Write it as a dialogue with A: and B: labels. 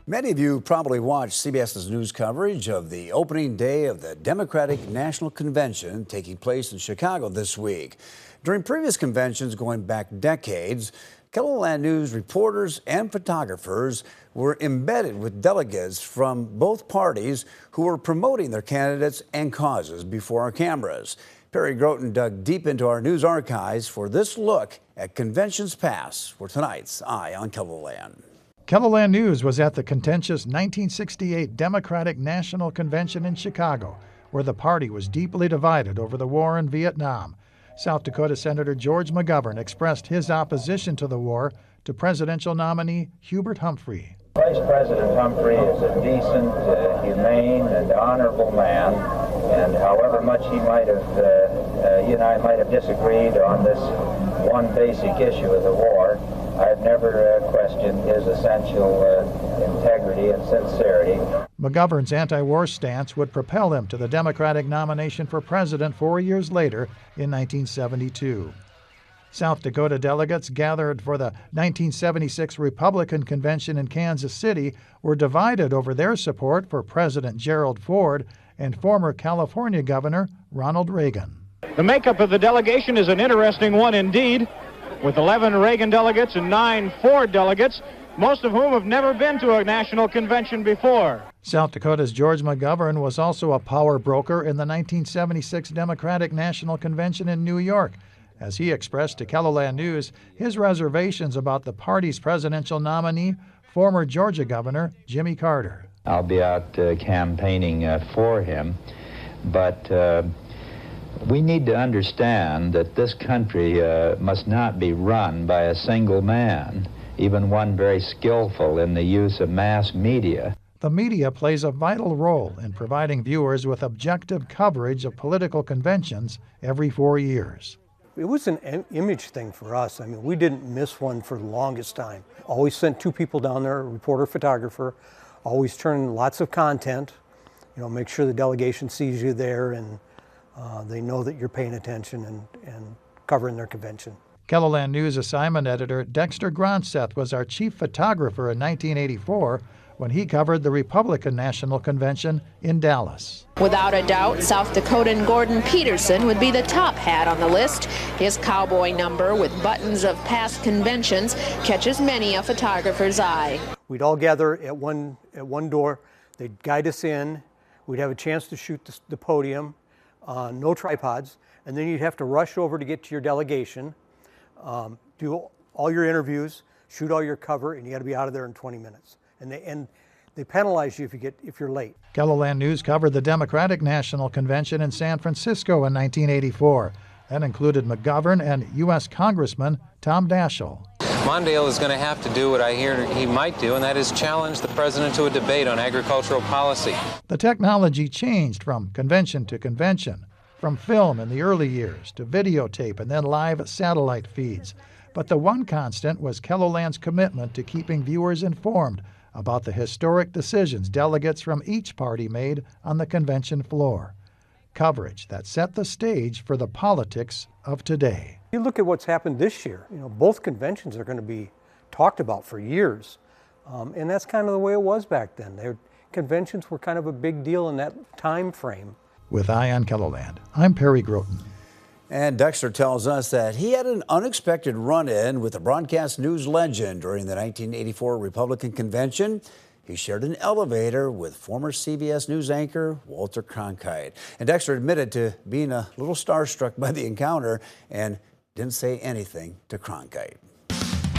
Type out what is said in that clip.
A: Many of you probably watched CBS's news coverage of the opening day of the Democratic National Convention taking place in Chicago this week. During previous conventions going back decades, KELOLAND News reporters and photographers were embedded with delegates from both parties who were promoting their candidates and causes before our cameras. Perry Groten dug deep into our news archives for this look at conventions past for tonight's Eye on KELOLAND.
B: KELOLAND News was at the contentious 1968 Democratic National Convention in Chicago, where the party was deeply divided over the war in Vietnam. South Dakota Senator George McGovern expressed his opposition to the war to presidential nominee Hubert Humphrey.
C: Vice President Humphrey is a decent, humane, and honorable man, and however much he might have, might have disagreed on this one basic issue of the war, I've never questioned his essential integrity and sincerity.
B: McGovern's anti-war stance would propel him to the Democratic nomination for president 4 years later in 1972. South Dakota delegates gathered for the 1976 Republican Convention in Kansas City were divided over their support for President Gerald Ford and former California Governor Ronald Reagan.
D: The makeup of the delegation is an interesting one indeed, with 11 Reagan delegates and 9 Ford delegates, most of whom have never been to a national convention before.
B: South Dakota's George McGovern was also a power broker in the 1976 Democratic National Convention in New York, as he expressed to KELOLAND News his reservations about the party's presidential nominee, former Georgia Governor Jimmy Carter.
E: I'll be out campaigning for him, but we need to understand that this country must not be run by a single man, even one very skillful in the use of mass media.
B: The media plays a vital role in providing viewers with objective coverage of political conventions every 4 years.
F: It was an image thing for us. I mean, we didn't miss one for the longest time. Always sent 2 people down there, a reporter, photographer, always turn lots of content, make sure the delegation sees you there and they know that you're paying attention and covering their convention.
B: KELOLAND News assignment editor Dexter Gronseth was our chief photographer in 1984 when he covered the Republican National Convention in Dallas.
G: Without a doubt, South Dakotan Gordon Peterson would be the top hat on the list. His cowboy number with buttons of past conventions catches many a photographer's eye.
F: We'd all gather at one door. They'd guide us in. We'd have a chance to shoot the podium. No tripods, and then you'd have to rush over to get to your delegation, do all your interviews, shoot all your cover, and you got to be out of there in 20 minutes. And they penalize you if you're late.
B: KELOLAND News covered the Democratic National Convention in San Francisco in 1984. That included McGovern and U.S. Congressman Tom Daschle.
H: Mondale is going to have to do what I hear he might do, and that is challenge the president to a debate on agricultural policy.
B: The technology changed from convention to convention, from film in the early years to videotape and then live satellite feeds. But the one constant was KELOLAND's commitment to keeping viewers informed about the historic decisions delegates from each party made on the convention floor. Coverage that set the stage for the politics of today.
F: You look at what's happened this year. Both conventions are going to be talked about for years, and that's kind of the way it was back then. Conventions were kind of a big deal in that time frame.
B: With Eye on KELOLAND, I'm Perry Groten.
A: And Dexter tells us that he had an unexpected run-in with a broadcast news legend during the 1984 Republican Convention. He shared an elevator with former CBS News anchor Walter Cronkite. And Dexter admitted to being a little starstruck by the encounter and didn't say anything to Cronkite.